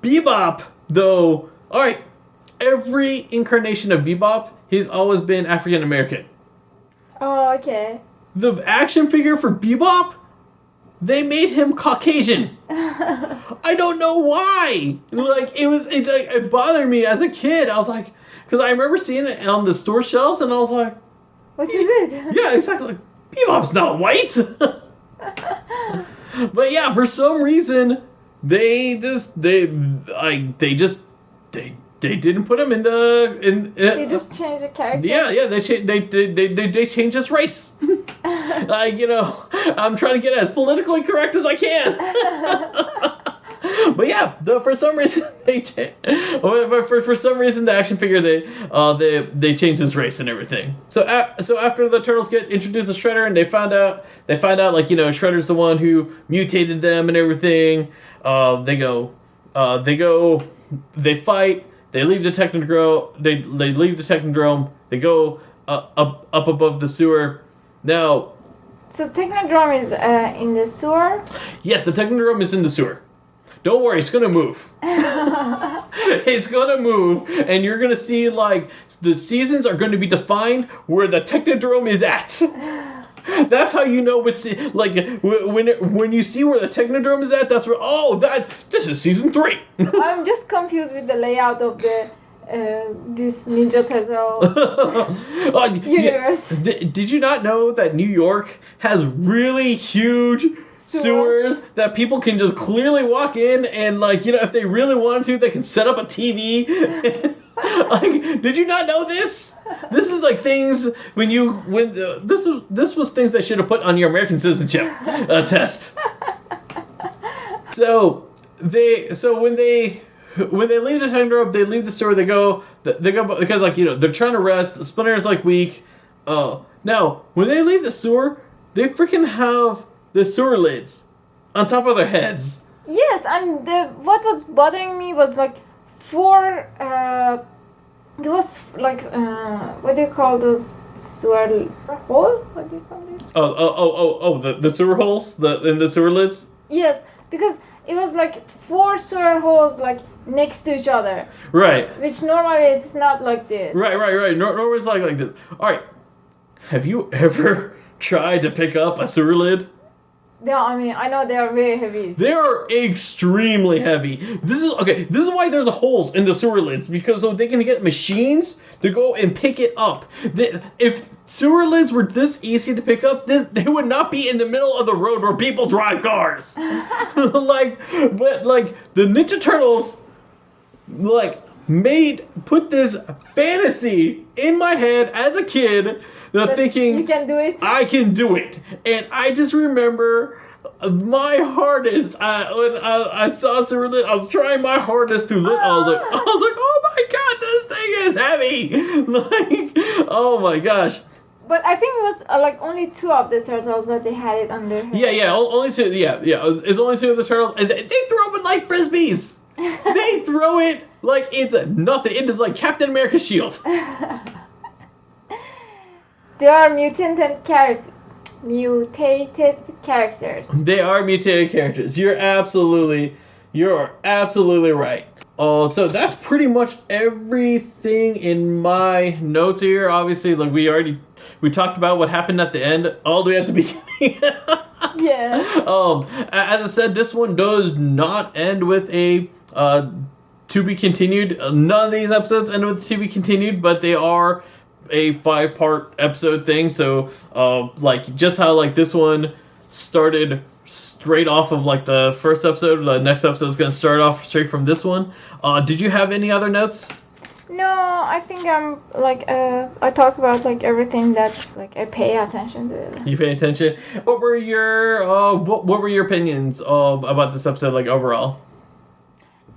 Speaker 1: Bebop though, all right. Every incarnation of Bebop, he's always been African American.
Speaker 2: Oh, okay.
Speaker 1: The action figure for Bebop, they made him Caucasian. I don't know why. It bothered me as a kid. I was like, because I remember seeing it on the store shelves, and I was like,
Speaker 2: what is it?
Speaker 1: Yeah, exactly. Bebop's not white. But yeah, for some reason, they didn't put him in the.
Speaker 2: They just changed the character.
Speaker 1: Yeah. They changed his race. I'm trying to get as politically correct as I can. But yeah, for some reason for some reason the action figure they changed his race and everything. So after the turtles get introduced to Shredder, and they find out Shredder's the one who mutated them and everything. They fight. They leave the Technodrome. They leave the Technodrome. They go up above the sewer. Now.
Speaker 2: So Technodrome is in the sewer?
Speaker 1: Yes, the Technodrome is in the sewer. Don't worry, it's gonna move. It's gonna move, and you're gonna see the seasons are going to be defined where the Technodrome is at. That's how you know which, like, when you see where the Technodrome is at, that's where, this is season 3.
Speaker 2: I'm just confused with the layout of the this Ninja Turtle universe.
Speaker 1: Did you not know that New York has really huge sewers that people can just clearly walk in and, like, you know, if they really wanted to, they can set up a TV. Like, did you not know this? This is like things this was things they should have put on your American citizenship test. So when they leave the Technodrome, they leave the sewer. They go because, like, you know, they're trying to rest. Splinter's like weak. Now when they leave the sewer, they freaking have the sewer lids on top of their heads.
Speaker 2: Yes, and what was bothering me was like 4. It was like what do you call those sewer hole? What do you call it?
Speaker 1: The sewer holes in the sewer lids.
Speaker 2: Yes, because it was like 4 sewer holes like next to each other.
Speaker 1: Right.
Speaker 2: Which normally it's not like this.
Speaker 1: Right. Normally it's like this. All right. Have you ever tried to pick up a sewer lid?
Speaker 2: Yeah, I mean, I know they are very heavy.
Speaker 1: They are extremely heavy. This is why there's the holes in the sewer lids, because so they can get machines to go and pick it up. If sewer lids were this easy to pick up, they would not be in the middle of the road where people drive cars. But the Ninja Turtles, like, put this fantasy in my head as a kid. Thinking,
Speaker 2: you can do it.
Speaker 1: I can do it, and I just remember my hardest. When I saw sewer lid, I was trying my hardest to lift. I was like, oh my god, this thing is heavy! Like, oh my gosh.
Speaker 2: But I think it was like only 2 of the turtles that they had it on their head.
Speaker 1: Yeah, only 2. Yeah. It's only 2 of the turtles, and they throw it like frisbees. They throw it like it's nothing. It is like Captain America's shield.
Speaker 2: They are mutated characters.
Speaker 1: They are mutated characters. You're absolutely right. So that's pretty much everything in my notes here. Obviously, like we talked about what happened at the end, all the way at the beginning.
Speaker 2: Yeah.
Speaker 1: As I said, this one does not end with a to be continued. None of these episodes end with to be continued, but they are a 5-part episode thing. So like just how like this one started straight off of like the first episode, the next episode is going to start off straight from this one. Did you have any other notes?
Speaker 2: No, I think I'm like I talked about like everything that like I pay attention to.
Speaker 1: You pay attention. What were your what were your opinions about this episode, like overall?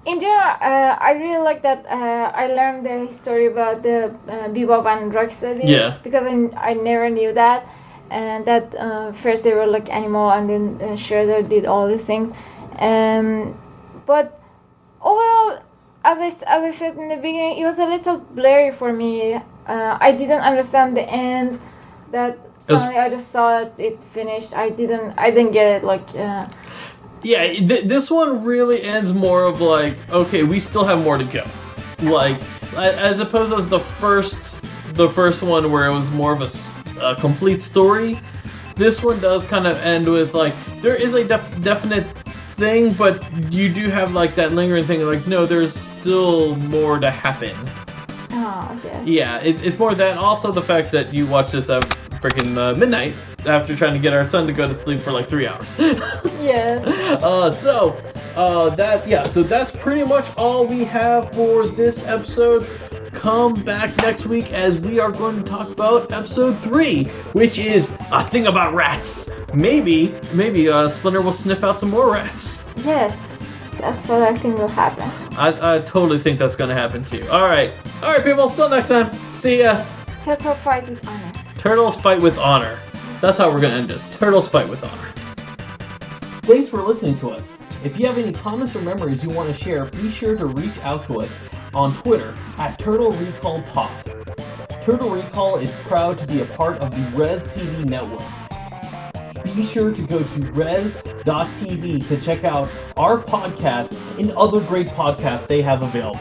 Speaker 2: In general, I really like that I learned the story about the Bebop and Rocksteady.
Speaker 1: Yeah.
Speaker 2: Because I never knew that, and that first they were like animal, and then Shredder did all these things. But overall, as I said in the beginning, it was a little blurry for me. I didn't understand the end. That suddenly I just saw it finished. I didn't get it. Like.
Speaker 1: Yeah, this one really ends more of like, okay, we still have more to go. Like, as opposed to the first one where it was more of a complete story. This one does kind of end with like, there is a definite thing, but you do have like that lingering thing, like, no, there's still more to happen.
Speaker 2: Oh, okay.
Speaker 1: Yeah, it's more that. Also the fact that you watch this at freaking midnight after trying to get our son to go to sleep for like 3 hours.
Speaker 2: Yes.
Speaker 1: So that's pretty much all we have for this episode. Come back next week as we are going to talk about episode 3, which is a thing about rats. Maybe Splinter will sniff out some more rats.
Speaker 2: Yes. That's what I think will happen.
Speaker 1: I totally think that's going to happen too. All right, people. Till next time. See ya.
Speaker 2: Turtle fight with honor.
Speaker 1: Turtles fight with honor. That's how we're going to end this. Turtles fight with honor. Thanks for listening to us. If you have any comments or memories you want to share, be sure to reach out to us on Twitter at Turtle Recall Pod. Turtle Recall is proud to be a part of the Res TV network. Be sure to go to res.tv to check out our podcast and other great podcasts they have available.